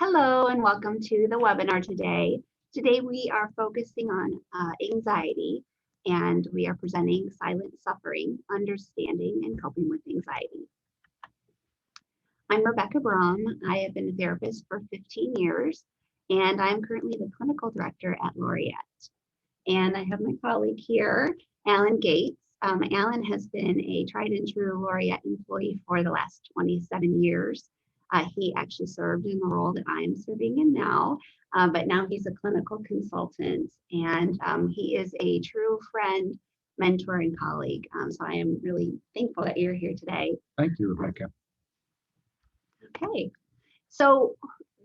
Hello and welcome to the webinar today. Today we are focusing on anxiety, and we are presenting Silent Suffering, Understanding and Coping with Anxiety. I'm Rebecca Brom. I have been a therapist for 15 years, and I'm currently the clinical director at Laureate. And I have my colleague here, Alan Gates. Alan has been a tried and true Laureate employee for the last 27 years. He actually served in the role that I'm serving in now, but now he's a clinical consultant, and he is a true friend, mentor, and colleague. So I am really thankful that you're here today. Thank you, Rebecca. Okay, so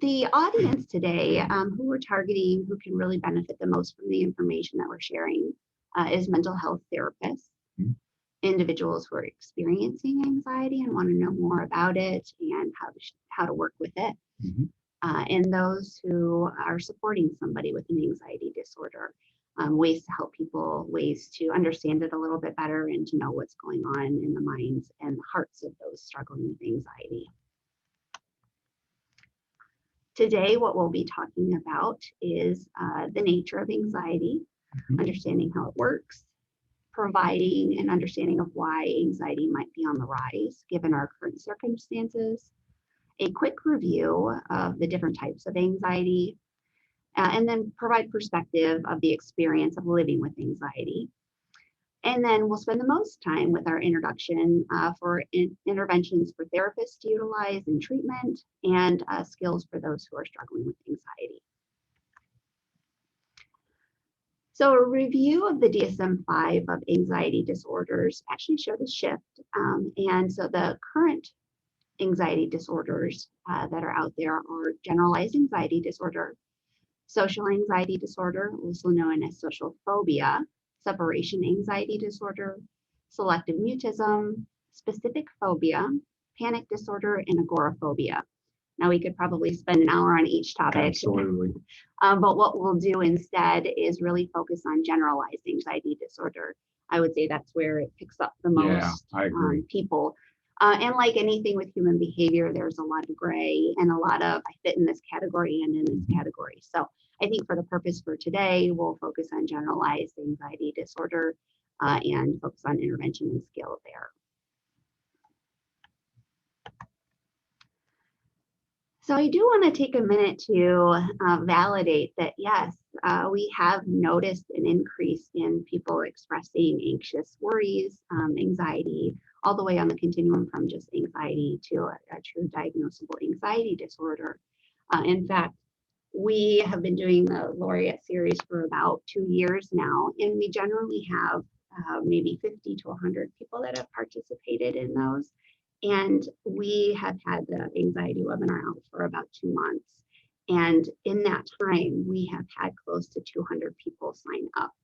the audience today, who we're targeting, who can really benefit the most from the information that we're sharing, is mental health therapists. Mm-hmm. Individuals who are experiencing anxiety and want to know more about it and how to work with it, mm-hmm. And those who are supporting somebody with an anxiety disorder, ways to help people, ways to understand it a little bit better and to know what's going on in the minds and the hearts of those struggling with anxiety. Today, what we'll be talking about is the nature of anxiety, mm-hmm. understanding how it works, providing an understanding of why anxiety might be on the rise given our current circumstances, a quick review of the different types of anxiety, and then provide perspective of the experience of living with anxiety. And then we'll spend the most time with our introduction for interventions for therapists to utilize in treatment and skills for those who are struggling with anxiety. So a review of the DSM-5 of anxiety disorders actually showed a shift. And so the current anxiety disorders that are out there are generalized anxiety disorder, social anxiety disorder, also known as social phobia, separation anxiety disorder, selective mutism, specific phobia, panic disorder, and agoraphobia. Now, we could probably spend an hour on each topic. Absolutely. But what we'll do instead is really focus on generalized anxiety disorder. I would say that's where it picks up the most people. And like anything with human behavior, there's a lot of gray and a lot of I fit in this category and in this category. So I think for the purpose for today, we'll focus on generalized anxiety disorder and focus on intervention and skill there. So I do want to take a minute to validate that, yes, we have noticed an increase in people expressing anxious worries, anxiety, all the way on the continuum from just anxiety to a true diagnosable anxiety disorder. In fact, we have been doing the Laureate series for about 2 years now, and we generally have maybe 50 to 100 people that have participated in those. And we have had the anxiety webinar out for about 2 months. And in that time, we have had close to 200 people sign up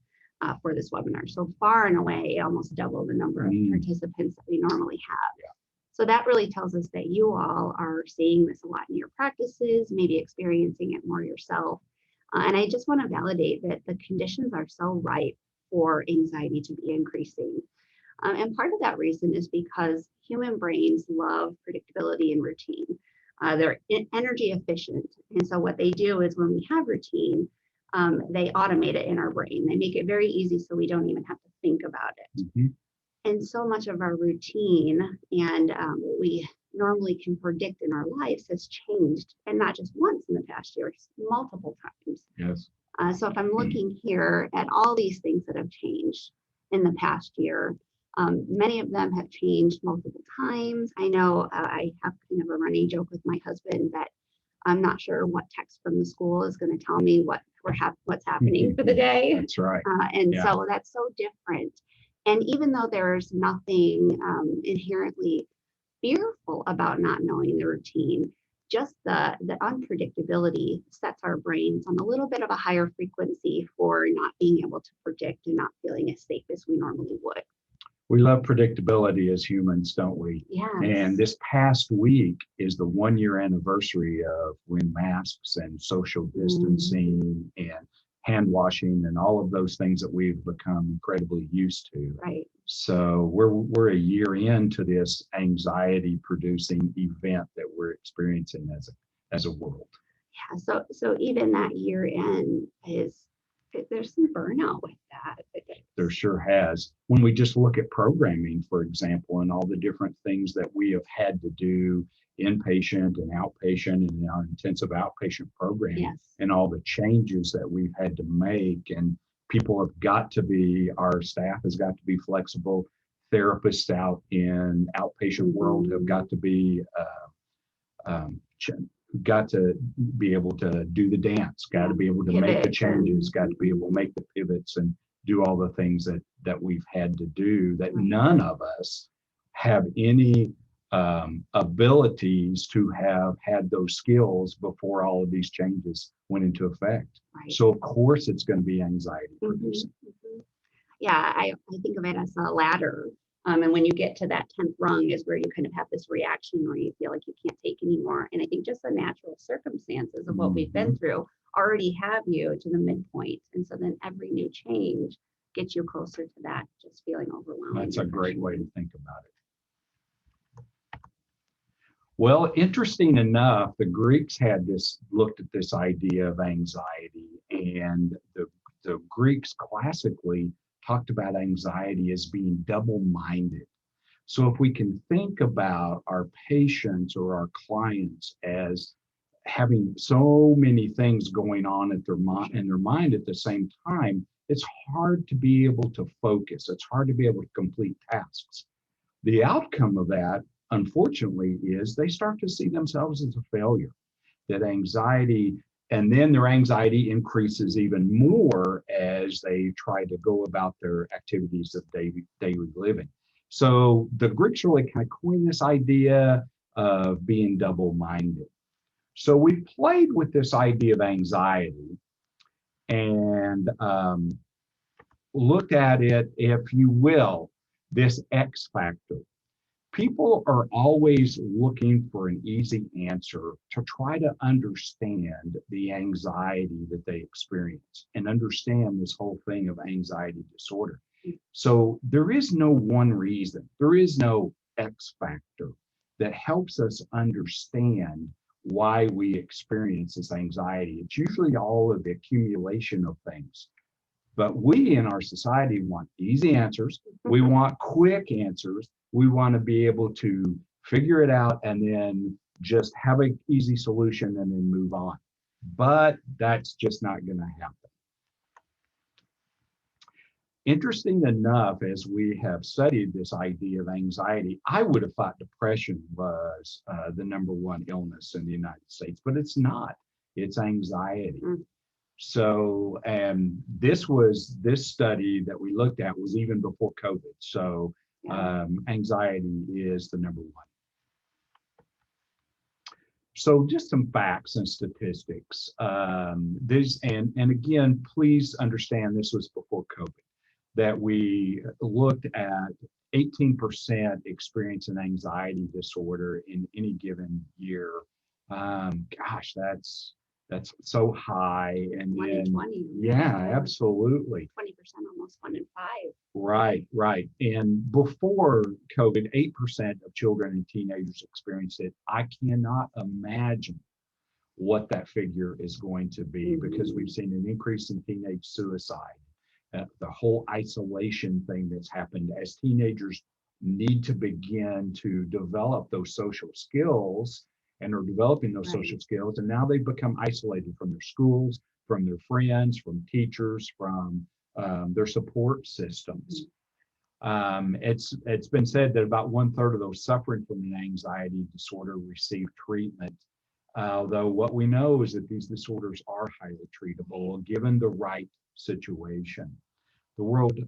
for this webinar. So far and away, almost double the number of participants that we normally have. Yeah. So that really tells us that you all are seeing this a lot in your practices, maybe experiencing it more yourself. And I just want to validate that the conditions are so ripe for anxiety to be increasing. And part of that reason is because human brains love predictability and routine. They're energy efficient. And so what they do is when we have routine, they automate it in our brain. They make it very easy so we don't even have to think about it. Mm-hmm. And so much of our routine and what we normally can predict in our lives has changed, and not just once in the past year, multiple times. Yes. So if I'm looking here at all these things that have changed in the past year, many of them have changed multiple times. I know I have kind of a running joke with my husband that I'm not sure what text from the school is going to tell me what's happening for the day. That's right. So that's so different. And even though there's nothing inherently fearful about not knowing the routine, just the unpredictability sets our brains on a little bit of a higher frequency for not being able to predict and not feeling as safe as we normally would. We love predictability as humans, don't we? Yes. And this past week is the 1-year anniversary of when masks and social distancing and hand washing and all of those things that we've become incredibly used to. Right. So we're a year into this anxiety producing event that we're experiencing as a world. Yeah, so even that year in there's some burnout with that. There sure has. When we just look at programming, for example, and all the different things that we have had to do inpatient and outpatient and our intensive outpatient programming, Yes. and all the changes that we've had to make, and people have got to be, our staff has got to be flexible. Therapists out in outpatient world have got to be got to be able to do the dance, got to be able to make the changes, got to be able to make the pivots and do all the things that we've had to do, that none of us have any abilities to have had those skills before all of these changes went into effect. Right. So of course it's going to be anxiety producing. Yeah, I think of it as a ladder. And when you get to that 10th rung is where you kind of have this reaction where you feel like you can't take anymore. And I think just the natural circumstances of what we've been through already have you to the midpoint. And so then every new change gets you closer to that, just feeling overwhelmed. That's a great way to think about it. Well, interesting enough, the Greeks had looked at this idea of anxiety, and the Greeks classically talked about anxiety as being double-minded. So if we can think about our patients or our clients as having so many things going on in their mind at the same time, it's hard to be able to focus. It's hard to be able to complete tasks. The outcome of that, unfortunately, is they start to see themselves as a failure. That anxiety, and then their anxiety increases even more as they try to go about their activities of daily living. So the Greeks really kind of coined this idea of being double-minded. So we played with this idea of anxiety and looked at it, if you will, this X factor. People are always looking for an easy answer to try to understand the anxiety that they experience and understand this whole thing of anxiety disorder. So there is no one reason, there is no X factor that helps us understand why we experience this anxiety. It's usually all of the accumulation of things. But we in our society want easy answers. We want quick answers. We want to be able to figure it out and then just have an easy solution and then move on. But that's just not going to happen. Interesting enough, as we have studied this idea of anxiety, I would have thought depression was the #1 illness in the United States, but it's not. It's anxiety. So, and this study that we looked at was even before COVID. So anxiety is the #1. So just some facts and statistics. And again, please understand this was before COVID, that we looked at 18% experience an anxiety disorder in any given year. Gosh, that's so high. And 1 then, in 20. yeah, absolutely. 20%, almost 1 in 5. Right. And before COVID, 8% of children and teenagers experienced it. I cannot imagine what that figure is going to be, because we've seen an increase in teenage suicide. The whole isolation thing that's happened as teenagers need to begin to develop those social skills and are developing those social skills. And now they've become isolated from their schools, from their friends, from teachers, from their support systems. It's been said that about 1/3 of those suffering from an anxiety disorder receive treatment. Although what we know is that these disorders are highly treatable given the right situation. The World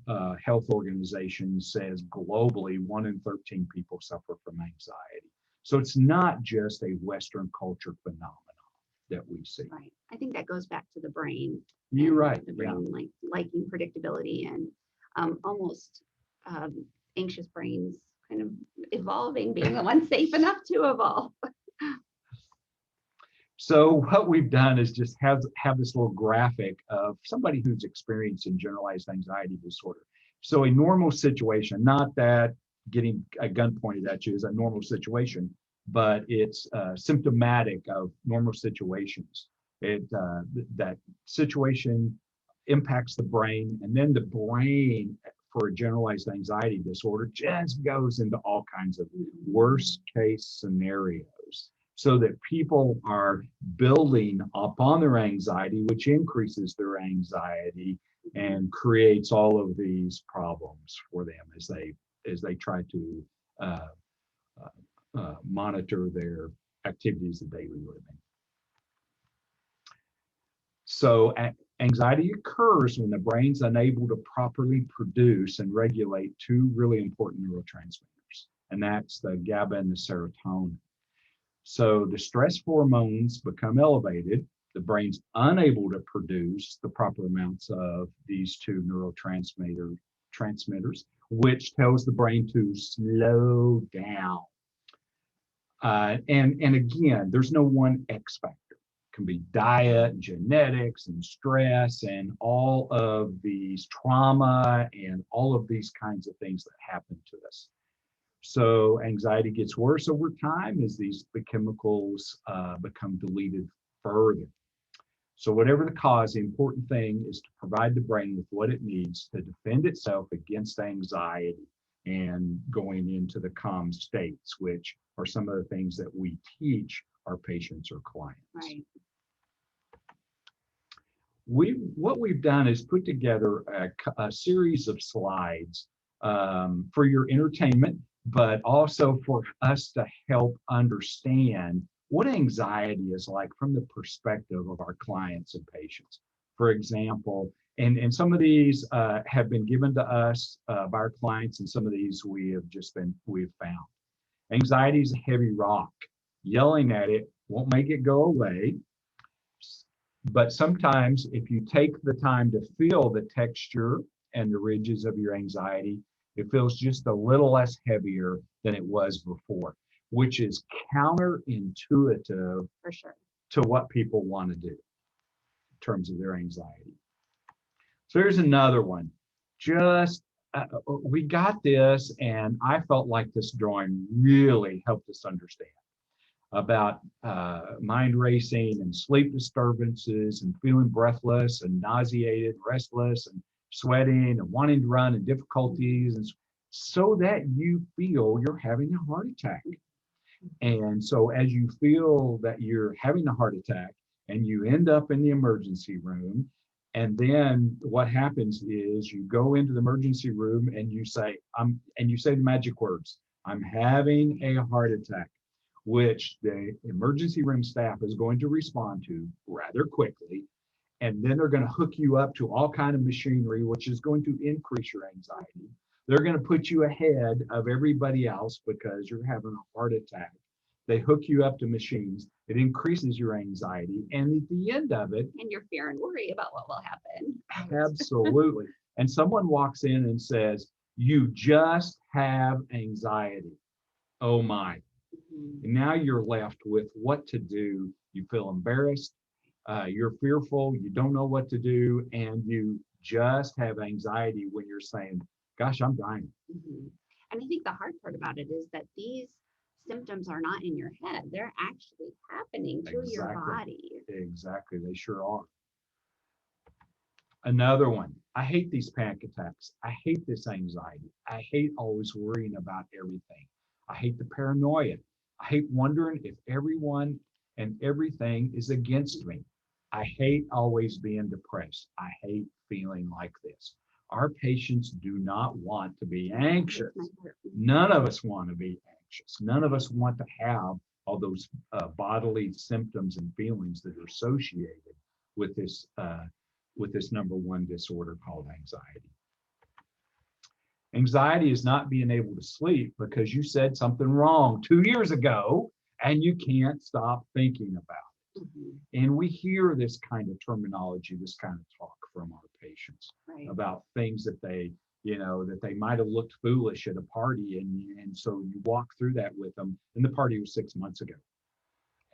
Health Organization says globally 1 in 13 people suffer from anxiety. So it's not just a Western culture phenomenon that we see. Right. I think that goes back to the brain. You're right. The brain liking predictability and almost anxious brains kind of evolving, being the one safe enough to evolve. So what we've done is just have this little graphic of somebody who's experiencing generalized anxiety disorder. So a normal situation, not that getting a gun pointed at you is a normal situation, but it's symptomatic of normal situations. That situation impacts the brain, and then the brain for a generalized anxiety disorder just goes into all kinds of worst case scenarios, so that people are building upon their anxiety, which increases their anxiety and creates all of these problems for them as they try to uh, monitor their activities of daily living. So anxiety occurs when the brain's unable to properly produce and regulate two really important neurotransmitters, and that's the GABA and the serotonin. So the stress hormones become elevated. The brain's unable to produce the proper amounts of these two neurotransmitters, which tells the brain to slow down. And again, there's no one X factor. It can be diet, genetics, and stress, and all of these trauma, and all of these kinds of things that happen to us. So anxiety gets worse over time as these chemicals become deleted further. So whatever the cause, the important thing is to provide the brain with what it needs to defend itself against anxiety and going into the calm states, which are some of the things that we teach our patients or clients. Right. What we've done is put together a series of slides for your entertainment, but also for us to help understand what anxiety is like from the perspective of our clients and patients. For example, and some of these have been given to us by our clients, and some of these we've found. Anxiety is a heavy rock. Yelling at it won't make it go away. But sometimes if you take the time to feel the texture and the ridges of your anxiety, it feels just a little less heavier than it was before, which is counterintuitive For sure. to what people want to do in terms of their anxiety. So here's another one. We got this, and I felt like this drawing really helped us understand about mind racing and sleep disturbances and feeling breathless and nauseated, restless and sweating and wanting to run and difficulties, and so that you feel you're having a heart attack. And so as you feel that you're having a heart attack and you end up in the emergency room, and then what happens is you go into the emergency room and you say the magic words, "I'm having a heart attack," which the emergency room staff is going to respond to rather quickly. And then they're going to hook you up to all kind of machinery, which is going to increase your anxiety. They're going to put you ahead of everybody else because you're having a heart attack. They hook you up to machines. It increases your anxiety. And at the end of it, And your fear and worry about what will happen. absolutely. And someone walks in and says, "You just have anxiety." Oh my. And now you're left with what to do. You feel embarrassed, you're fearful, you don't know what to do, and you just have anxiety when you're saying, "Gosh, I'm dying." And I think the hard part about it is that these symptoms are not in your head. They're actually happening to your body. Exactly, they sure are. Another one. I hate these panic attacks. I hate this anxiety. I hate always worrying about everything. I hate the paranoia. I hate wondering if everyone and everything is against me. I hate always being depressed. I hate feeling like this. Our patients do not want to be anxious. None of us want to be anxious. None of us want to have all those bodily symptoms and feelings that are associated with this number one disorder called anxiety. Anxiety is not being able to sleep because you said something wrong 2 years ago and you can't stop thinking about it. And we hear this kind of terminology, this kind of talk from our patients about things that they might have looked foolish at a party, and so you walk through that with them, and the party was 6 months ago.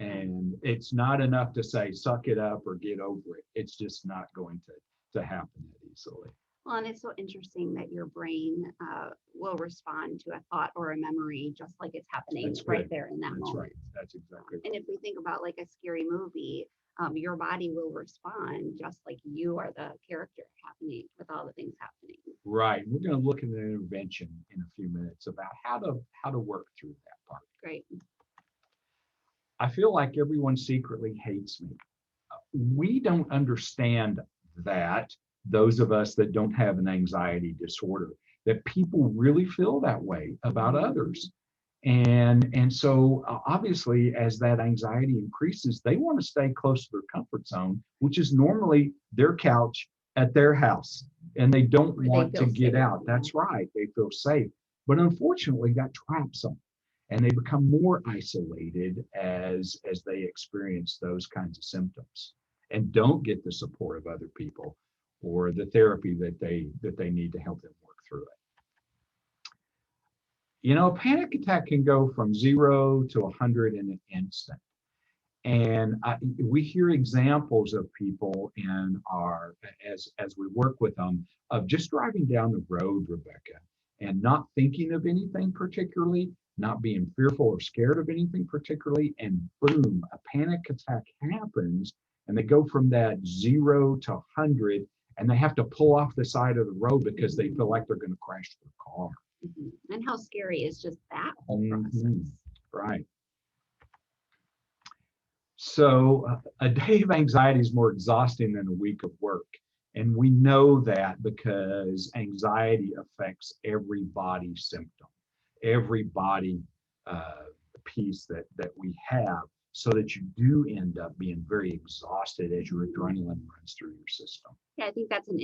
And it's not enough to say, "Suck it up" or "get over it." It's just not going to happen that easily. Well, and it's so interesting that your brain will respond to a thought or a memory just like it's happening there in that moment. That's exactly right. And if we think about like a scary movie, your body will respond just like you are the character happening with all the things happening. Right. We're going to look at an intervention in a few minutes about how to work through that part. Great. I feel like everyone secretly hates me. We don't understand that, those of us that don't have an anxiety disorder, that people really feel that way about others. And so obviously, as that anxiety increases, they want to stay close to their comfort zone, which is normally their couch at their house, and they don't want to get out. That's right. They feel safe. But unfortunately, that traps them, and they become more isolated as they experience those kinds of symptoms and don't get the support of other people or the therapy that they need to help them work through it. You know, a panic attack can go from 0 to 100 in an instant. And we hear examples of people in our, as we work with them, of just driving down the road, Rebecca, and not thinking of anything particularly, not being fearful or scared of anything particularly, and boom, a panic attack happens, and they go from that 0 to 100, and they have to pull off the side of the road because they feel like they're going to crash their car. And how scary is just that whole process? Right. So a day of anxiety is more exhausting than a week of work. And we know that because anxiety affects every body symptom, every body piece that we have, so that you do end up being very exhausted as your adrenaline runs through your system. Yeah, I think that's an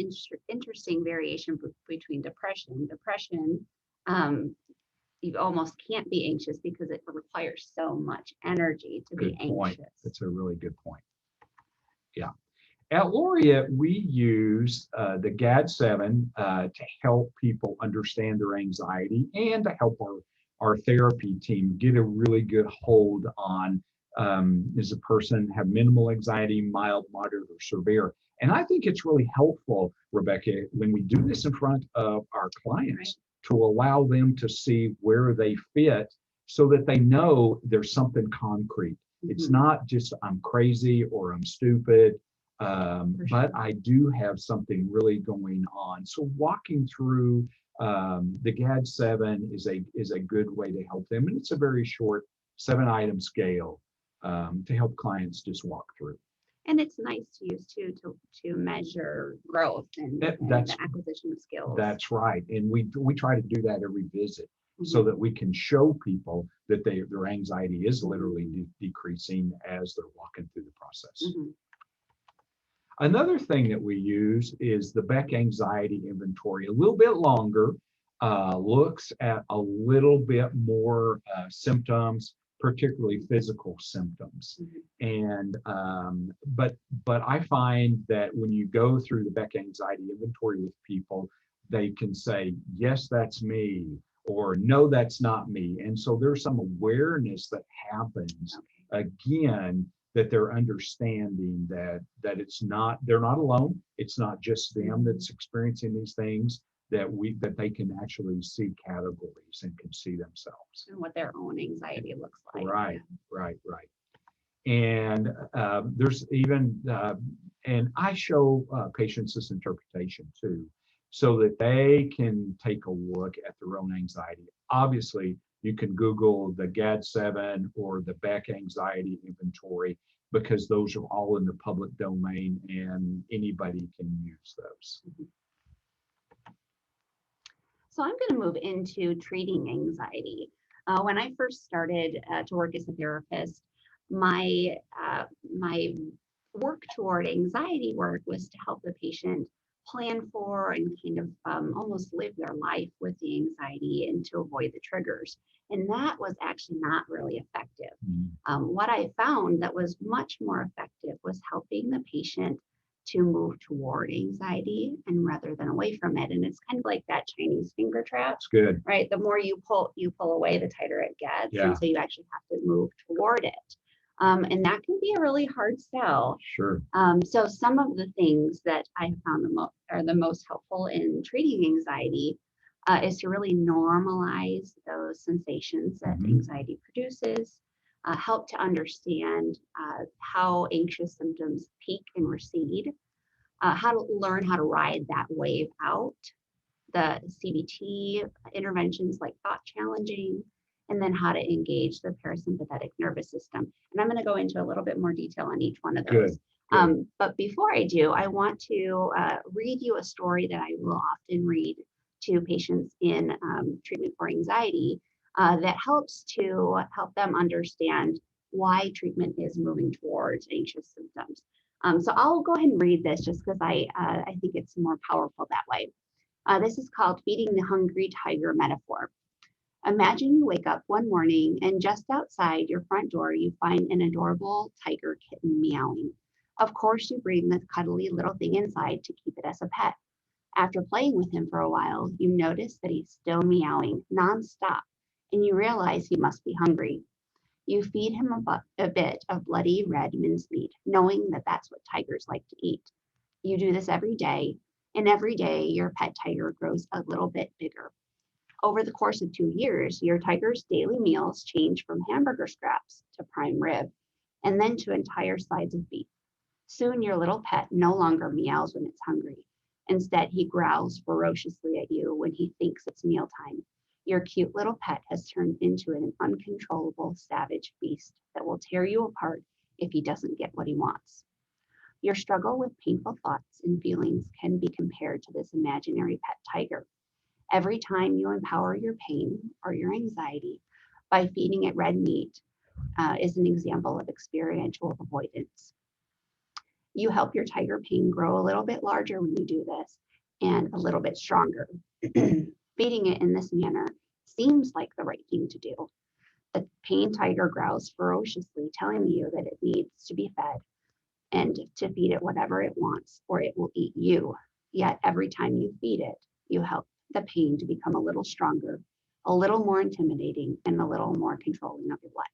interesting variation between depression. Depression, you almost can't be anxious because it requires so much energy to be anxious. That's a really good point. Yeah. At Laureate, we use the GAD-7 to help people understand their anxiety and to help our therapy team get a really good hold on, does a person have minimal anxiety, mild, moderate, or severe? And I think it's really helpful, Rebecca, when we do this in front of our clients, to allow them to see where they fit so that they know there's something concrete. It's not just I'm crazy or I'm stupid, but I do have something really going on. So walking through the GAD-7 is a good way to help them. And it's a very short 7-item scale to help clients just walk through. And it's nice to use too to measure growth and the acquisition of skills. That's right. And we try to do that every visit so that we can show people that their anxiety is literally decreasing as they're walking through the process. Another thing that we use is the Beck Anxiety Inventory, a little bit longer, looks at a little bit more symptoms, particularly physical symptoms. And but I find that when you go through the Beck Anxiety Inventory with people, they can say, yes, that's me, or no, that's not me. And so there's some awareness that happens again, that they're understanding that they're not alone. It's not just them that's experiencing these things, that they can actually see categories and can see themselves and what their own anxiety looks like. Right. And there's even and I show patients this interpretation too, so that they can take a look at their own anxiety. Obviously, you can Google the GAD-7 or the Beck Anxiety Inventory, because those are all in the public domain and anybody can use those. So I'm going to move into treating anxiety. When I first started to work as a therapist, my work toward anxiety work was to help the patient plan for and kind of almost live their life with the anxiety and to avoid the triggers. And that was actually not really effective. What I found that was much more effective was helping the patient to move toward anxiety and rather than away from it. And it's kind of like that Chinese finger trap. That's good. Right? The more you pull away, the tighter it gets. And so you actually have to move toward it. And that can be a really hard sell. Sure. So some of the things that I found are the most helpful in treating anxiety is to really normalize those sensations that anxiety produces. help to understand how anxious symptoms peak and recede, how to learn how to ride that wave out, the CBT interventions like thought challenging, and then how to engage the parasympathetic nervous system. And I'm going to go into a little bit more detail on each one of those. Good. But before I do, I want to read you a story that I will often read to patients in treatment for anxiety that helps to help them understand why treatment is moving towards anxious symptoms. So I'll go ahead and read this just because I think it's more powerful that way. This is called Feeding the Hungry Tiger Metaphor. Imagine you wake up one morning and just outside your front door, you find an adorable tiger kitten meowing. Of course, you bring the cuddly little thing inside to keep it as a pet. After playing with him for a while, you notice that he's still meowing nonstop, and you realize he must be hungry. You feed him a bit of bloody red mincemeat, knowing that that's what tigers like to eat. You do this every day, and every day your pet tiger grows a little bit bigger. Over the course of 2 years, your tiger's daily meals change from hamburger scraps to prime rib, and then to entire sides of beef. Soon your little pet no longer meows when it's hungry. Instead, he growls ferociously at you when he thinks it's mealtime. Your cute little pet has turned into an uncontrollable savage beast that will tear you apart if he doesn't get what he wants. Your struggle with painful thoughts and feelings can be compared to this imaginary pet tiger. Every time you empower your pain or your anxiety by feeding it red meat is an example of experiential avoidance. You help your tiger pain grow a little bit larger when you do this and a little bit stronger. Feeding it in this manner seems like the right thing to do. The pain tiger growls ferociously, telling you that it needs to be fed and to feed it whatever it wants or it will eat you. Yet every time you feed it, you help the pain to become a little stronger, a little more intimidating, and a little more controlling of your life.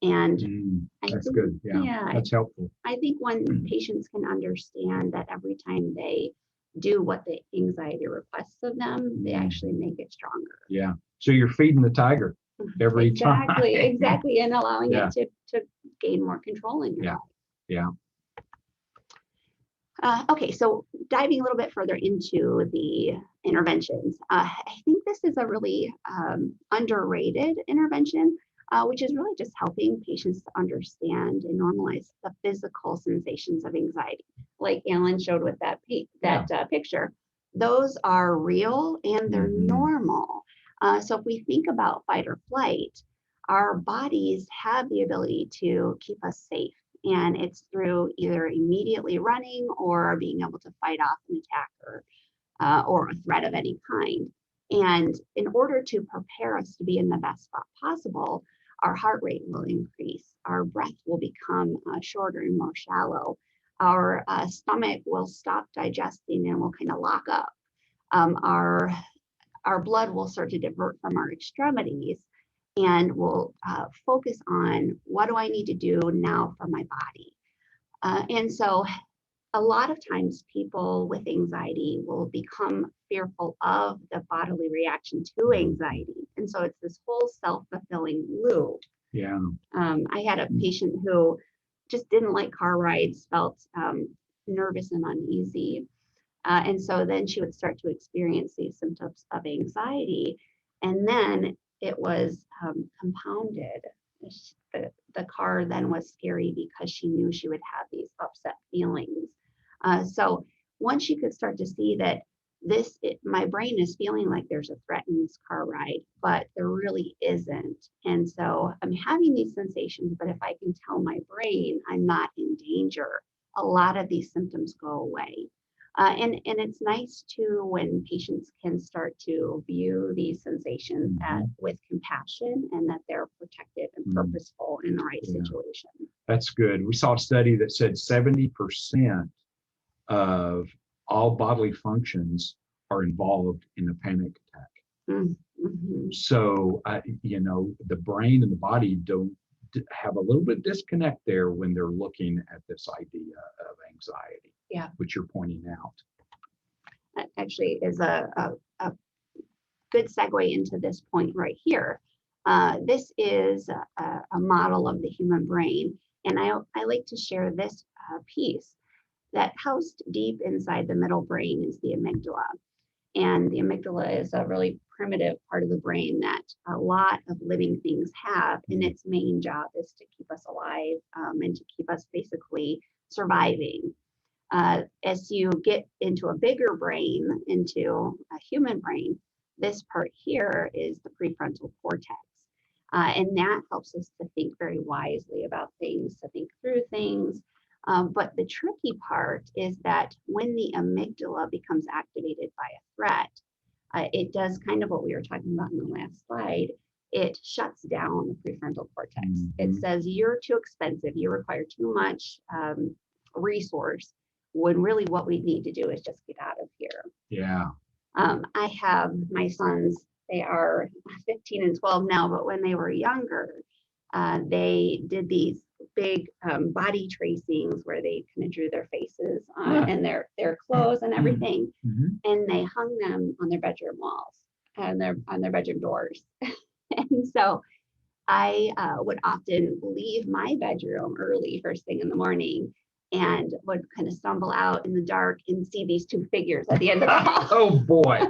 And that's good. Yeah, that's helpful. I think when patients can understand that every time they do what the anxiety requests of them, they actually make it stronger. Yeah. So you're feeding the tiger every time. Exactly. And allowing it to gain more control in your life. Yeah. Okay, so diving a little bit further into the interventions, I think this is a really underrated intervention, which is really just helping patients to understand and normalize the physical sensations of anxiety. Like Alan showed with that picture, those are real and they're normal. So if we think about fight or flight, our bodies have the ability to keep us safe. And it's through either immediately running or being able to fight off an attacker or a threat of any kind. And in order to prepare us to be in the best spot possible, our heart rate will increase, our breath will become shorter and more shallow, our stomach will stop digesting and will kind of lock up. Our blood will start to divert from our extremities and we'll focus on what do I need to do now for my body. And so a lot of times people with anxiety will become fearful of the bodily reaction to anxiety. And so it's this whole self-fulfilling loop. Yeah. I had a patient who just didn't like car rides, felt nervous and uneasy. And so then she would start to experience these symptoms of anxiety. And then it was compounded. The car then was scary because she knew she would have these upset feelings. So once she could start to see that my brain is feeling like there's a threat in this car ride, but there really isn't. And so I'm having these sensations, but if I can tell my brain I'm not in danger, a lot of these symptoms go away. And it's nice too when patients can start to view these sensations with compassion and that they're protective and purposeful in the right situation. That's good. We saw a study that said 70% of all bodily functions are involved in a panic attack. So, the brain and the body don't have a little bit of disconnect there when they're looking at this idea of anxiety, which you're pointing out. That actually is a good segue into this point right here. This is a model of the human brain. And I like to share this piece that housed deep inside the middle brain is the amygdala. And the amygdala is a really primitive part of the brain that a lot of living things have. And its main job is to keep us alive and to keep us basically surviving. As you get into a bigger brain, into a human brain, this part here is the prefrontal cortex. And that helps us to think very wisely about things, to think through things. But the tricky part is that when the amygdala becomes activated by a threat, it does kind of what we were talking about in the last slide. It shuts down the prefrontal cortex. It says, you're too expensive, you require too much resource, when really what we need to do is just get out of here. Yeah. I have my sons, they are 15 and 12 now, but when they were younger, they did these big body tracings where they kind of drew their faces and their clothes and everything, and they hung them on their bedroom walls and on their bedroom doors. And so I would often leave my bedroom early, first thing in the morning, and would kind of stumble out in the dark and see these two figures at the end of the hall. Oh boy,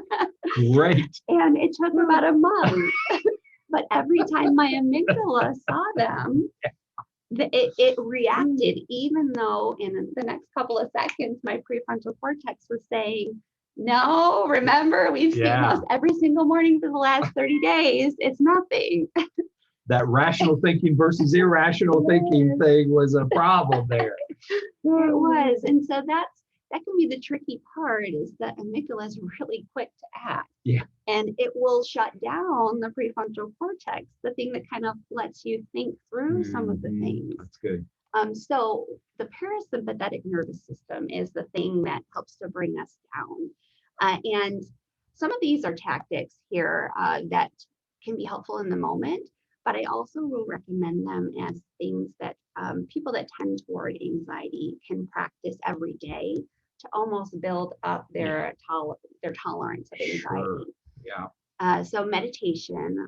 great. And it took about a month, but every time my amygdala saw them, it reacted, even though in the next couple of seconds, my prefrontal cortex was saying, no, remember, we've seen this every single morning for the last 30 days. It's nothing. That rational thinking versus irrational thinking thing was a problem there. It was. And so that can be the tricky part, is that amygdala is really quick to act. Yeah. And it will shut down the prefrontal cortex, the thing that kind of lets you think through some of the things. That's good. So the parasympathetic nervous system is the thing that helps to bring us down. And some of these are tactics here that can be helpful in the moment, but I also will recommend them as things that people that tend toward anxiety can practice every day to almost build up their tolerance of anxiety. Sure. Yeah. So meditation,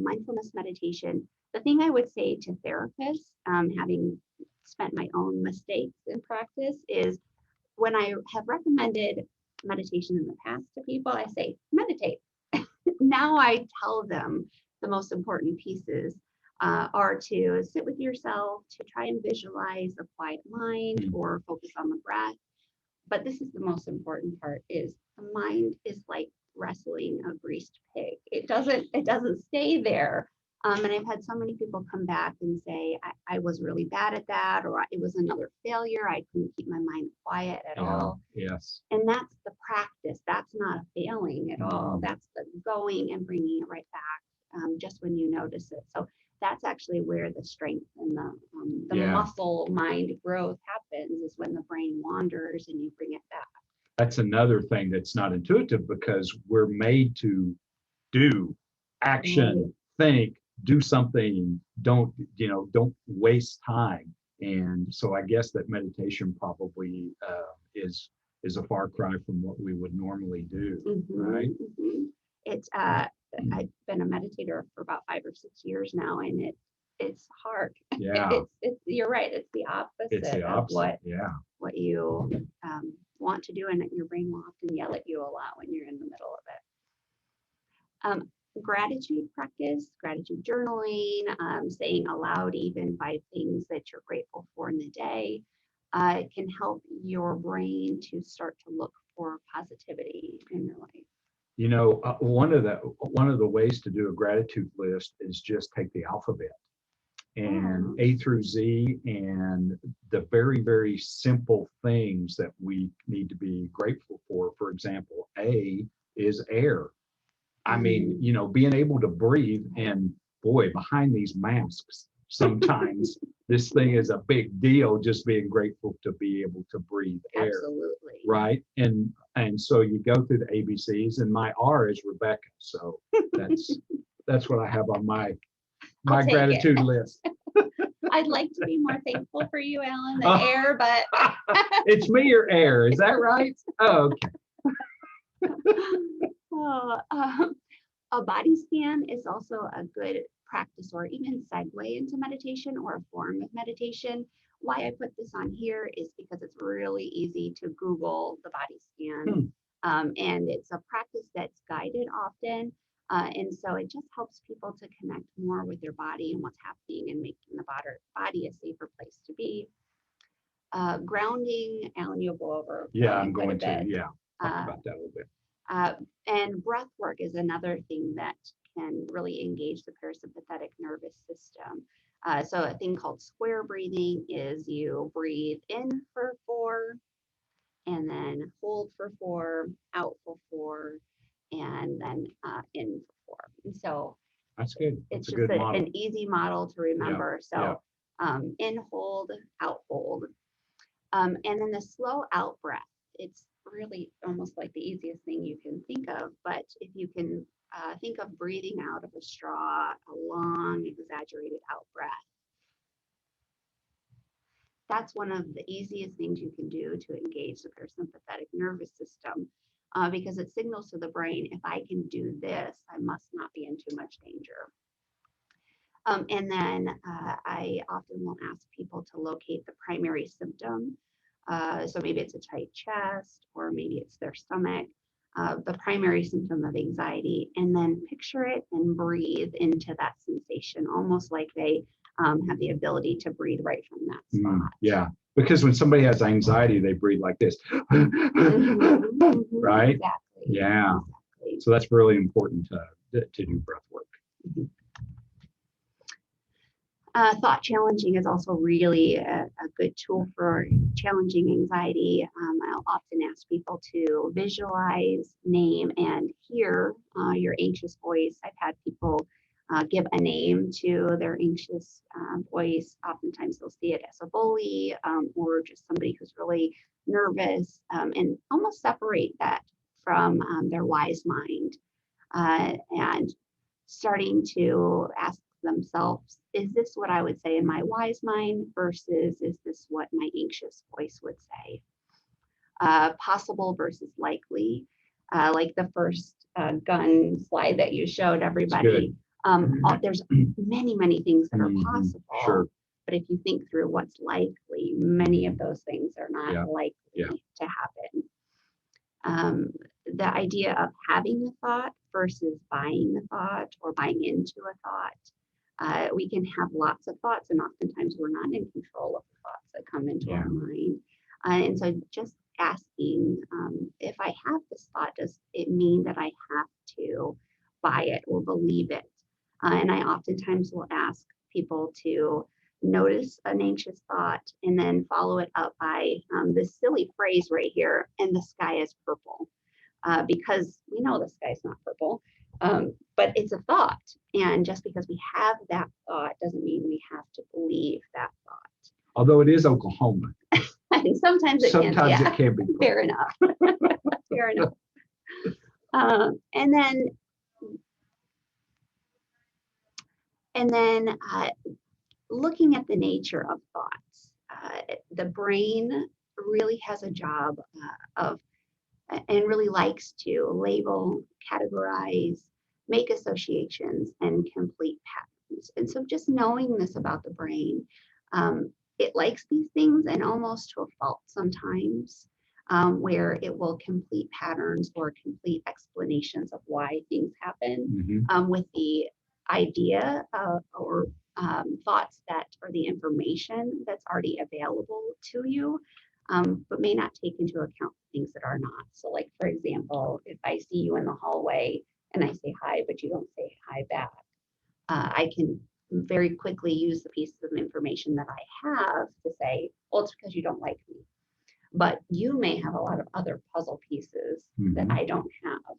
mindfulness meditation. The thing I would say to therapists, having spent my own mistakes in practice, is when I have recommended meditation in the past to people, I say, meditate. Now I tell them the most important pieces are to sit with yourself, to try and visualize a quiet mind or focus on the breath. But this is the most important part, is the mind is like wrestling a greased pig. It doesn't stay there. And I've had so many people come back and say, I was really bad at that, or it was another failure. I couldn't keep my mind quiet at all. Yes. And that's the practice. That's not a failing at all. That's the going and bringing it right back just when you notice it. So that's actually where the strength and the muscle mind growth happens, is when the brain wanders and you bring it back. That's another thing that's not intuitive, because we're made to do action, think, do something, don't waste time. And so I guess that meditation probably is a far cry from what we would normally do, right? It's I've been a meditator for about 5 or 6 years now, and it's hard. Yeah. It's you're right. It's the opposite, It's the opposite. of what you want to do, and your brain will often yell at you a lot when you're in the middle of it. Gratitude practice, gratitude journaling, saying aloud even 5 things that you're grateful for in the day, can help your brain to start to look for positivity in your life. You know, one of the ways to do a gratitude list is just take the alphabet and A through Z, and the very, very simple things that we need to be grateful for. For example, A is air. I mean, being able to breathe, and boy, behind these masks, sometimes this thing is a big deal, just being grateful to be able to breathe air. Absolutely. Right. And so you go through the ABCs, and my R is Rebecca. So that's what I have on my gratitude list. I'd like to be more thankful for you, Alan, than air, but it's me or air. Is that right? Oh, okay. A body scan is also a good practice or even segue into meditation or a form of meditation. Why I put this on here is because it's really easy to Google the body scan. And it's a practice that's guided often. And so it just helps people to connect more with their body and what's happening and making the body a safer place to be. Grounding, Alan, you'll go over. Yeah, I'm going to, talk about that a little bit. And breath work is another thing that can really engage the parasympathetic nervous system. So a thing called square breathing is you breathe in for 4, and then hold for 4, out for 4, and then in for 4. And so that's good. It's just a good an easy model to remember. So in, hold, out, hold. And then the slow out breath. It's really almost like the easiest thing you can think of, but if you can think of breathing out of a straw, a long, exaggerated out breath, that's one of the easiest things you can do to engage the parasympathetic nervous system, because it signals to the brain, if I can do this, I must not be in too much danger. And then I often will ask people to locate the primary symptom. So maybe it's a tight chest, or maybe it's their stomach, the primary symptom of anxiety, and then picture it and breathe into that sensation, almost like they have the ability to breathe right from that spot. Yeah, because when somebody has anxiety, they breathe like this, right? Exactly. Yeah. Exactly. So that's really important to do breath work. Thought challenging is also really a good tool for challenging anxiety. I'll often ask people to visualize, name, and hear your anxious voice. I've had people give a name to their anxious voice. Oftentimes they'll see it as a bully, or just somebody who's really nervous, and almost separate that from their wise mind, and starting to ask themselves, is this what I would say in my wise mind versus is this what my anxious voice would say? Possible versus likely, like the first gun slide that you showed everybody. There's many things that are possible. Sure. But if you think through what's likely, many of those things are not likely to happen. The idea of having a thought versus buying a thought or buying into a thought. We can have lots of thoughts, and oftentimes we're not in control of the thoughts that come into our mind. And so just asking, if I have this thought, does it mean that I have to buy it or believe it? And I oftentimes will ask people to notice an anxious thought and then follow it up by this silly phrase right here, and the sky is purple. Because we know the sky's not purple, but it's a thought. And just because we have that thought doesn't mean we have to believe that thought. Although it is Oklahoma. And sometimes it can be. Purple. Fair enough. Fair enough. And then looking at the nature of thoughts, the brain really has a job of and really likes to label, categorize, make associations, and complete patterns. And so just knowing this about the brain, it likes these things, and almost to a fault sometimes, where it will complete patterns or complete explanations of why things happen, with the idea or thoughts that are the information that's already available to you, but may not take into account things that are not. So like, for example, if I see you in the hallway and I say hi, but you don't say hi back, I can very quickly use the pieces of information that I have to say, well, it's because you don't like me. But you may have a lot of other puzzle pieces that I don't have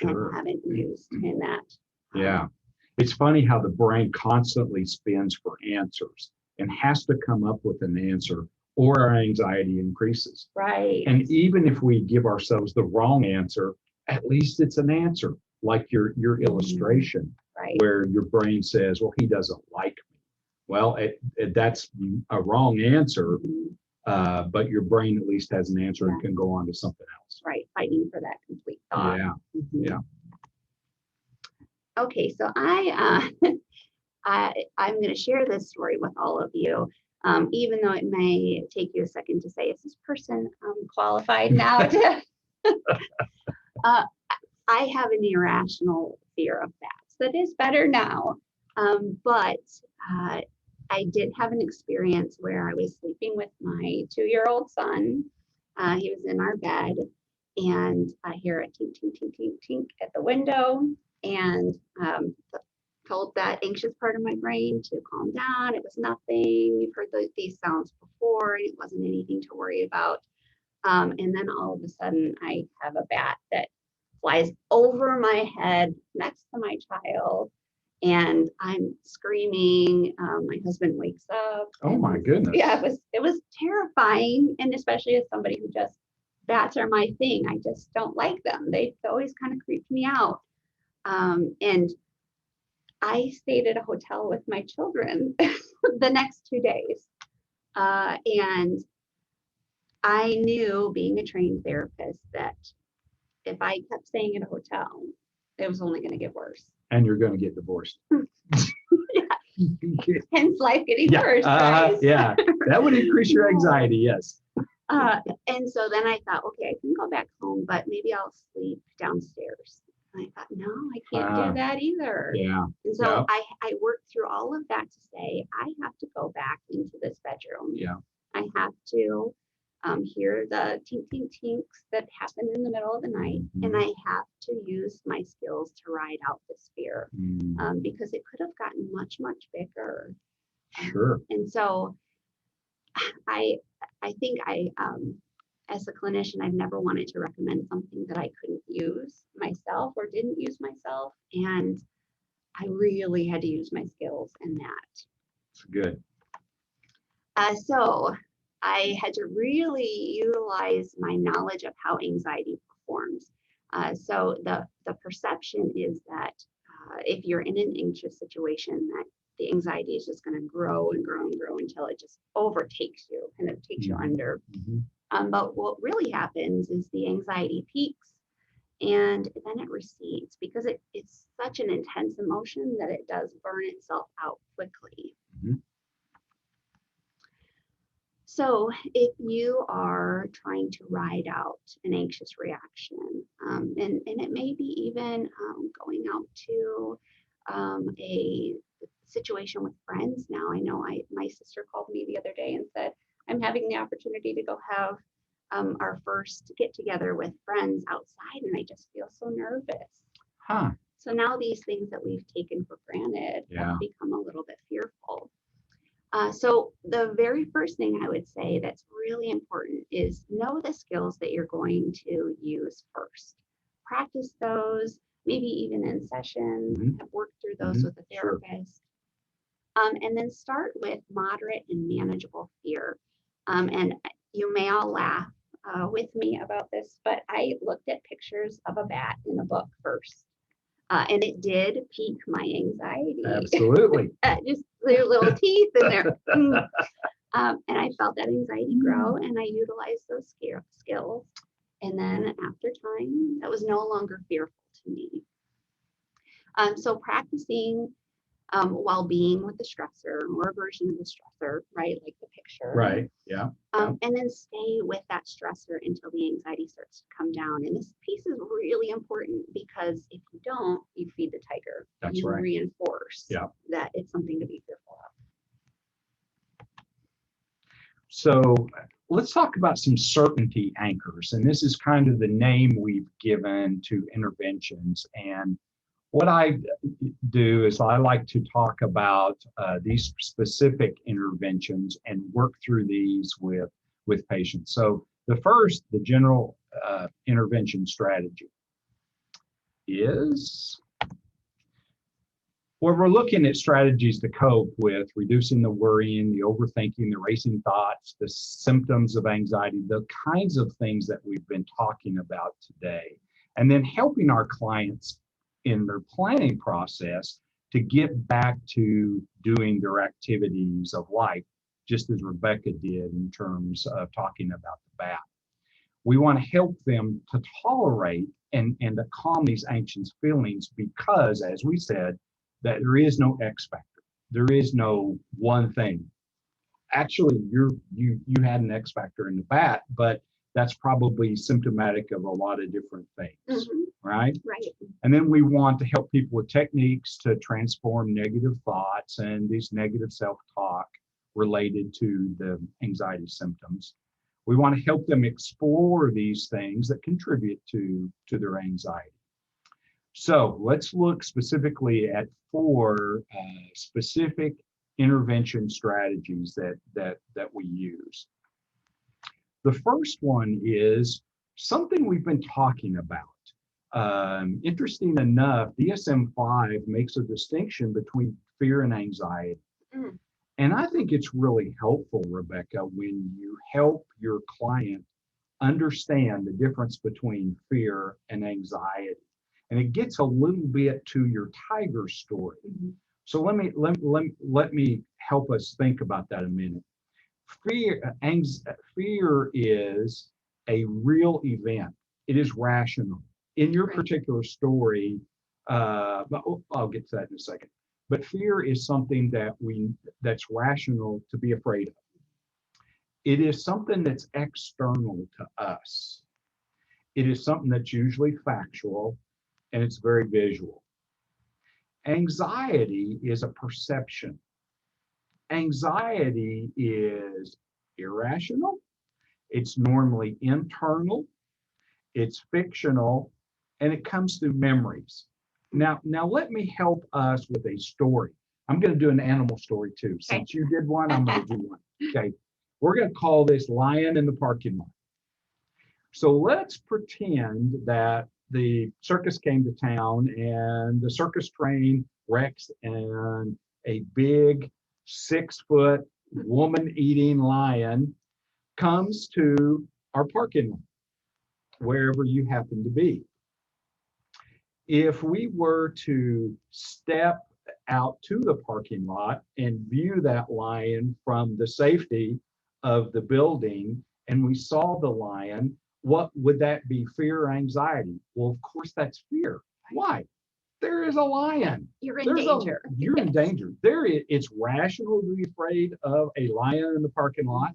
and haven't used in that. Yeah. It's funny how the brain constantly spins for answers and has to come up with an answer, or our anxiety increases. Right. And even if we give ourselves the wrong answer, at least it's an answer, like your illustration, where your brain says, well, he doesn't like me. Well, that's a wrong answer, but your brain at least has an answer and can go on to something else. Right, fighting for that complete thought. Yeah. Okay, so I I'm going to share this story with all of you, even though it may take you a second to say, is this person qualified now to? I have an irrational fear of bats that is better now. But I did have an experience where I was sleeping with my 2-year-old son. He was in our bed, and I hear a tink, tink, tink, tink, tink at the window, and told that anxious part of my brain to calm down. It was nothing. You've heard these sounds before. It wasn't anything to worry about. And then all of a sudden, I have a bat that flies over my head next to my child, and I'm screaming. My husband wakes up. Oh my goodness. Yeah, it was terrifying, and especially as somebody who just, bats are my thing. I just don't like them. They always kind of creep me out. And I stayed at a hotel with my children the next 2 days. And I knew, being a trained therapist, that if I kept staying at a hotel, it was only going to get worse. And you're going to get divorced. Hence life getting worse. Right? Yeah, that would increase your anxiety, yes. And so then I thought, okay, I can go back home, but maybe I'll sleep downstairs. And I thought, no, I can't do that either. Yeah. And so I worked through all of that to say, I have to go back into this bedroom. Yeah. I have to hear the tink, tink, tinks that happen in the middle of the night. And I have to use my skills to ride out this fear, because it could have gotten much, much bigger. Sure. And so I think as a clinician, I've never wanted to recommend something that I couldn't use myself or didn't use myself. And I really had to use my skills in that. That's good. So I had to really utilize my knowledge of how anxiety performs. So the perception is that if you're in an anxious situation, that the anxiety is just going to grow and grow and grow until it just overtakes you, kind of takes you under. But what really happens is the anxiety peaks and then it recedes, because it's such an intense emotion that it does burn itself out quickly. So if you are trying to ride out an anxious reaction, and it may be even going out to a situation with friends now. I know my sister called me the other day and said, I'm having the opportunity to go have our first get together with friends outside, and I just feel so nervous. So now these things that we've taken for granted have become a little bit fearful. So the very first thing I would say that's really important is know the skills that you're going to use first. Practice those, maybe even in session, have worked through those with a therapist. And then start with moderate and manageable fear. And you may all laugh with me about this, but I looked at pictures of a bat in a book first. And it did pique my anxiety. Absolutely. Just their little teeth in there. And I felt that anxiety grow, and I utilized those skills. And then after time, that was no longer fearful to me. So practicing while being with the stressor, or a version of the stressor, right? Like the picture. Right. Yeah. And then stay with that stressor until the anxiety starts to come down. And this piece is really important, because if you don't, you feed the tiger. That's you right. reinforce that it's something to be fearful of. So let's talk about some certainty anchors. And this is kind of the name we've given to interventions. And what I do is I like to talk about these specific interventions and work through these with patients. So the first, the general intervention strategy, is where we're looking at strategies to cope with reducing the worrying, the overthinking, the racing thoughts, the symptoms of anxiety, the kinds of things that we've been talking about today, and then helping our clients in their planning process to get back to doing their activities of life, just as Rebecca did in terms of talking about the bat. We want to help them to tolerate and to calm these anxious feelings, because, as we said, that there is no X factor. There is no one thing. Actually, you had an X factor in the bat, but that's probably symptomatic of a lot of different things, right? Right. And then we want to help people with techniques to transform negative thoughts and these negative self-talk related to the anxiety symptoms. We want to help them explore these things that contribute to their anxiety. So let's look specifically at four specific intervention strategies that we use. The first one is something we've been talking about. Interesting enough, DSM-5 makes a distinction between fear and anxiety. And I think it's really helpful, Rebecca, when you help your client understand the difference between fear and anxiety. And it gets a little bit to your tiger story. So let me help us think about that a minute. Fear is a real event. It is rational. In your particular story, I'll get to that in a second. But fear is something that's rational to be afraid of. It is something that's external to us. It is something that's usually factual, and it's very visual. Anxiety is a perception. Anxiety is irrational. It's normally internal. It's fictional, and it comes through memories. Now let me help us with a story. I'm going to do an animal story too. Since you did one, I'm going to do one. Okay. We're going to call this Lion in the Parking Lot. So let's pretend that the circus came to town and the circus train wrecks and a big 6-foot woman-eating lion comes to our parking lot, wherever you happen to be. If we were to step out to the parking lot and view that lion from the safety of the building, and we saw the lion, what would that be, fear or anxiety? Well, of course, that's fear. Why? There is a lion. You're in danger. You're in danger. It's rational to be afraid of a lion in the parking lot.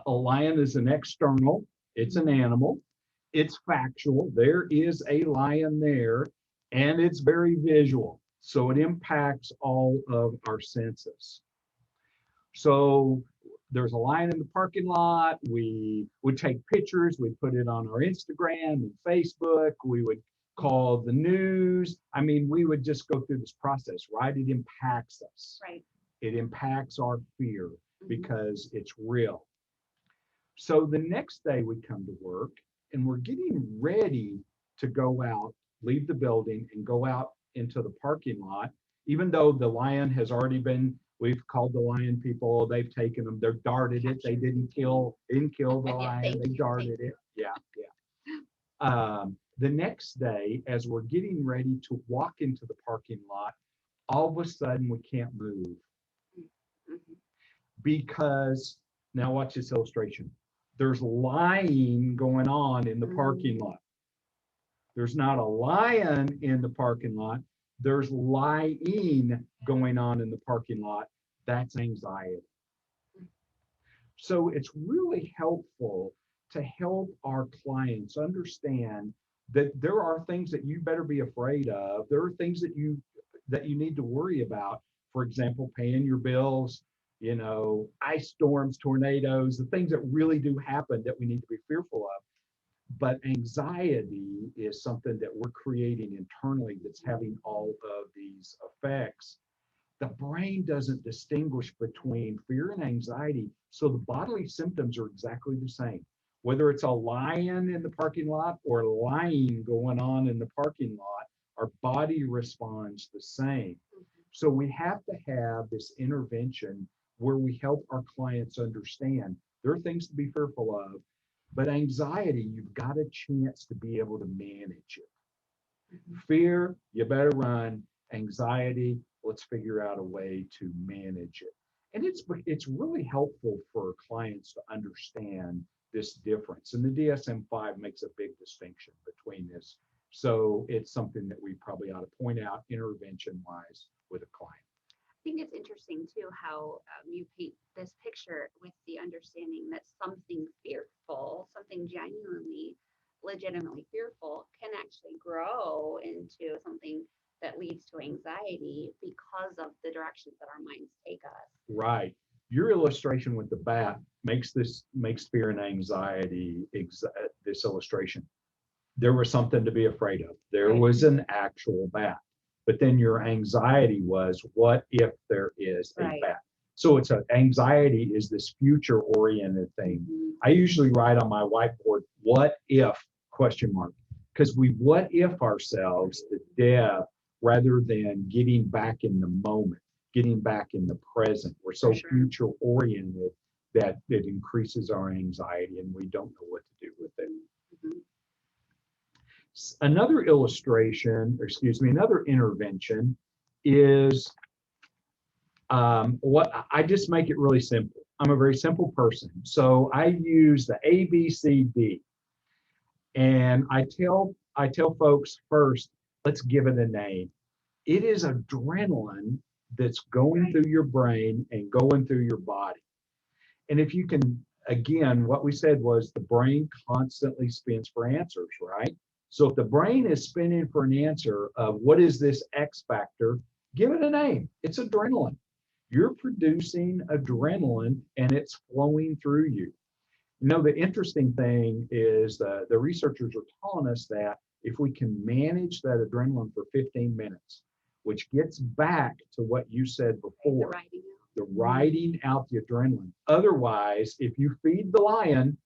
A lion is an external. It's an animal. It's factual. There is a lion there, and it's very visual. So it impacts all of our senses. So there's a lion in the parking lot. We would take pictures. We put it on our Instagram and Facebook. We would call the news. I mean, we would just go through this process, right? It impacts us. Right. It impacts our fear because it's real. So the next day we come to work and we're getting ready to go out, leave the building and go out into the parking lot, even though the lion has already been, we've called the lion people, they've taken them, they've darted it, they didn't kill the lion, they darted it. Yeah. The next day, as we're getting ready to walk into the parking lot, all of a sudden we can't move. Because, now watch this illustration. There's lying going on in the parking lot. There's not a lion in the parking lot. There's lying going on in the parking lot. That's anxiety. So it's really helpful to help our clients understand that there are things that you better be afraid of. There are things that you need to worry about. For example, paying your bills, ice storms, tornadoes, the things that really do happen that we need to be fearful of. But anxiety is something that we're creating internally that's having all of these effects. The brain doesn't distinguish between fear and anxiety, so the bodily symptoms are exactly the same. Whether it's a lion in the parking lot or lying going on in the parking lot, our body responds the same. So we have to have this intervention where we help our clients understand there are things to be fearful of, but anxiety, you've got a chance to be able to manage it. Fear, you better run. Anxiety, let's figure out a way to manage it. And it's really helpful for clients to understand this difference. And the DSM-5 makes a big distinction between this. So it's something that we probably ought to point out intervention-wise with a client. I think think it's interesting too how you paint this picture with the understanding that something fearful, something genuinely, legitimately fearful, can actually grow into something that leads to anxiety because of the directions that our minds take us. Right. Your illustration with the bat makes fear and anxiety this illustration. There was something to be afraid of. There Right. was an actual bat. But then your anxiety was, what if there is a Right. bat? So anxiety is this future oriented thing. Mhm. I usually write on my whiteboard, what if question mark, because we what if ourselves to death rather than getting back in the moment, getting back in the present. We're so For sure. future oriented that it increases our anxiety and we don't know what to do with it. Mhm. Another illustration, or excuse me, another intervention is what I just make it really simple. I'm a very simple person. So I use the ABCD, and I tell folks first, let's give it a name. It is adrenaline that's going through your brain and going through your body. And if you can, again, what we said was the brain constantly spins for answers, right? So if the brain is spinning for an answer of what is this X factor, give it a name. It's adrenaline. You're producing adrenaline and it's flowing through you. You know, the interesting thing is the researchers are telling us that if we can manage that adrenaline for 15 minutes, which gets back to what you said before, the riding out the adrenaline. Otherwise, if you feed the lion,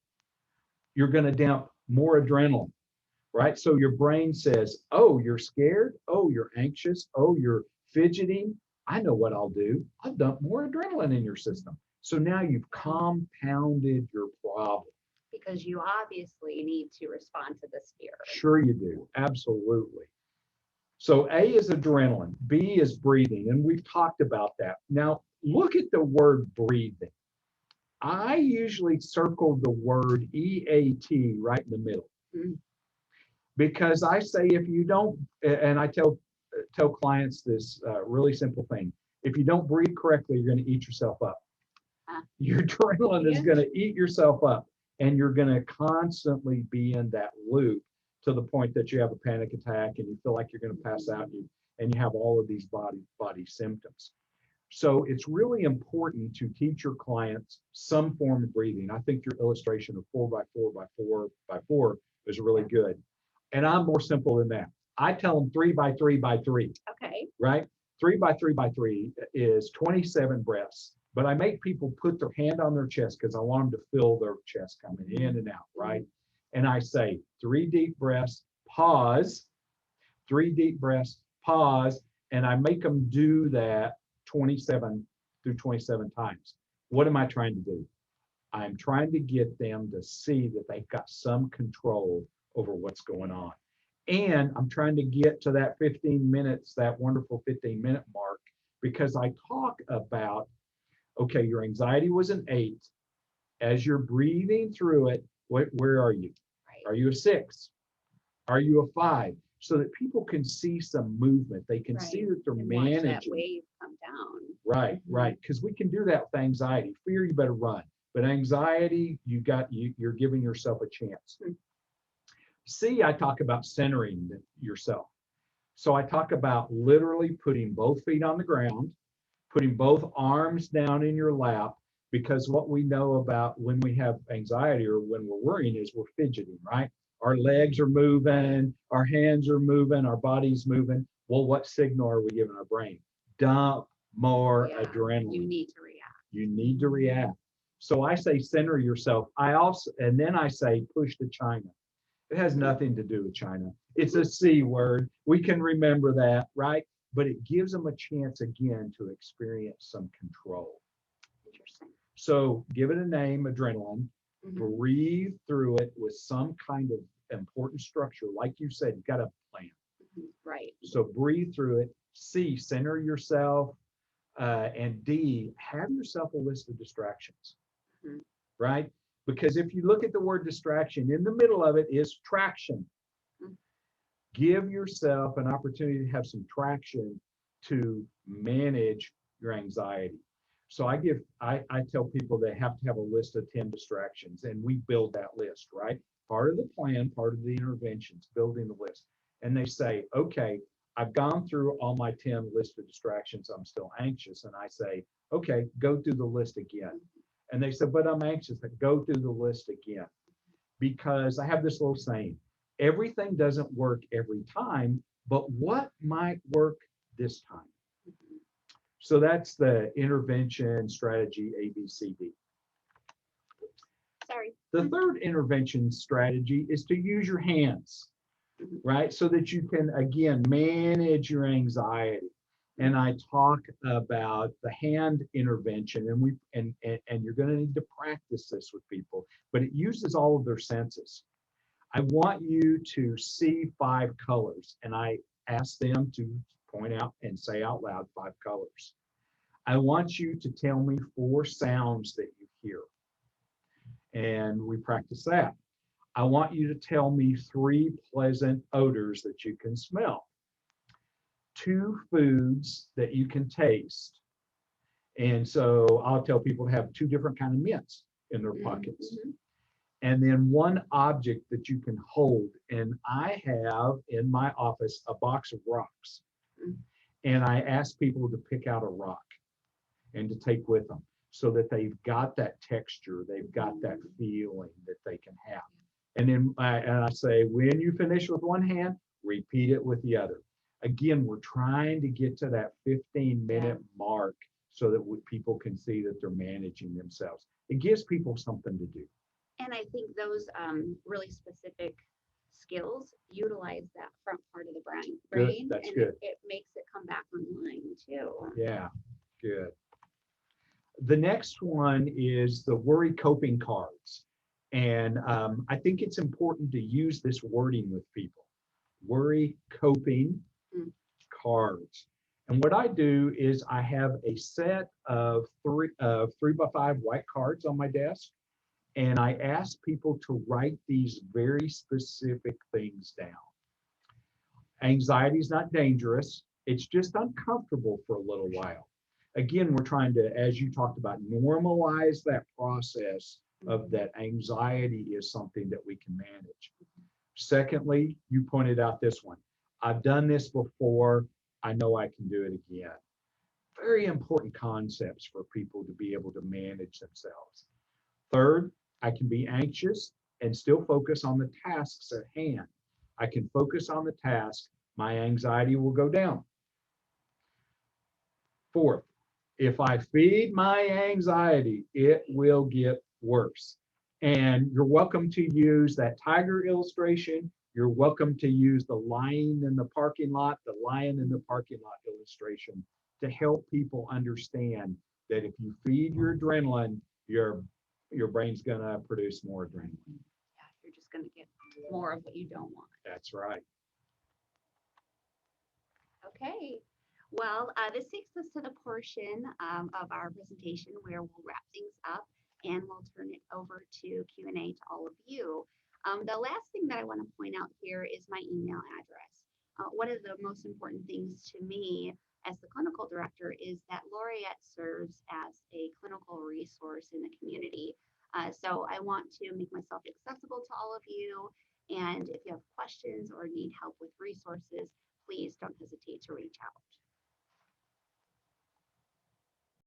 you're going to dump more adrenaline, right? So your brain says, oh, you're scared. Oh, you're anxious. Oh, you're fidgeting. I know what I'll do. I'll dump more adrenaline in your system. So now you've compounded your problem. Because you obviously need to respond to this fear. Sure you do. Absolutely. So A is adrenaline, B is breathing, and we've talked about that. Now, look at the word breathing. I usually circle the word EAT right in the middle. Mm. Because I say if you don't, and I tell clients this really simple thing, if you don't breathe correctly, you're going to eat yourself up. Your adrenaline is going to eat yourself up, and you're going to constantly be in that loop to the point that you have a panic attack and you feel like you're going to pass out, and you have all of these body symptoms. So it's really important to teach your clients some form of breathing. I think your illustration of 4x4x4x4 is really good. And I'm more simple than that. I tell them 3x3x3. Okay. Right? 3x3x3 is 27 breaths. But I make people put their hand on their chest because I want them to feel their chest coming in and out, right? And I say 3 deep breaths, pause, 3 deep breaths, pause, and I make them do that 27 through 27 times. What am I trying to do? I'm trying to get them to see that they've got some control over what's going on. And I'm trying to get to that 15 minutes, that wonderful 15-minute mark, because I talk about, okay, your anxiety was an 8. As you're breathing through it, where are you? Right. Are you a 6? Are you a 5? So that people can see some movement. They can see that they're managing. Watch that wave come down. Right, right. Because we can do that with anxiety. Fear, you better run. But anxiety, you're giving yourself a chance. C, I talk about centering yourself. So I talk about literally putting both feet on the ground, putting both arms down in your lap, because what we know about when we have anxiety or when we're worrying is we're fidgeting, right? Our legs are moving, our hands are moving, our body's moving. Well, what signal are we giving our brain? Dump more adrenaline. You need to react. You need to react. So I say center yourself. And then I say push to China. It has nothing to do with China. It's a C word. We can remember that, right? But it gives them a chance again to experience some control. Interesting. So give it a name, adrenaline. Breathe through it with some kind of important structure. Like you said, you got a plan. Right. So breathe through it. C, center yourself. And D, have yourself a list of distractions, right? Because if you look at the word distraction, in the middle of it is traction. Give yourself an opportunity to have some traction to manage your anxiety. So I tell people they have to have a list of 10 distractions, and we build that list, right? Part of the plan, part of the interventions, building the list. And they say, okay, I've gone through all my 10 list of distractions. I'm still anxious. And I say, okay, go through the list again. And they said, but I'm anxious. Go through the list again. Because I have this little saying, everything doesn't work every time, but what might work this time? So that's the intervention strategy ABCD. Sorry. The third intervention strategy is to use your hands, right? So that you can, again, manage your anxiety. And I talk about the hand intervention, and you're going to need to practice this with people, but it uses all of their senses. I want you to see 5 colors, and I ask them to point out and say out loud 5 colors. I want you to tell me 4 sounds that you hear, and we practice that. I want you to tell me 3 pleasant odors that you can smell, 2 foods that you can taste. And so I'll tell people to have 2 different kinds of mints in their pockets. And then 1 object that you can hold. And I have in my office a box of rocks. And I ask people to pick out a rock and to take with them so that they've got that texture, they've got that feeling that they can have. And then I say, when you finish with one hand, repeat it with the other. Again, we're trying to get to that 15-minute mark so that people can see that they're managing themselves. It gives people something to do. And I think those really specific skills utilize that front part of the brain. Good. That's and good. It makes it come back online too. Yeah, good. The next one is the worry coping cards. And I think it's important to use this wording with people. Worry coping cards. And what I do is I have a set of 3 by 5 white cards on my desk. And I ask people to write these very specific things down. Anxiety is not dangerous. It's just uncomfortable for a little while. Again, we're trying to, as you talked about, normalize that process of that anxiety is something that we can manage. Secondly, you pointed out this one. I've done this before. I know I can do it again. Very important concepts for people to be able to manage themselves. Third, I can be anxious and still focus on the tasks at hand. I can focus on the task. My anxiety will go down. Fourth, if I feed my anxiety, it will get worse. And you're welcome to use that tiger illustration. You're welcome to use the lion in the parking lot illustration to help people understand that if you feed your adrenaline, your brain's going to produce more adrenaline. Yeah, you're just going to get more of what you don't want. That's right. Okay. Well, this takes us to the portion of our presentation where we'll wrap things up and we'll turn it over to Q&A to all of you. The last thing that I want to point out here is my email address. One of the most important things to me as the clinical director is that Laureate serves as a clinical resource in the community. So I want to make myself accessible to all of you. And if you have questions or need help with resources, please don't hesitate to reach out.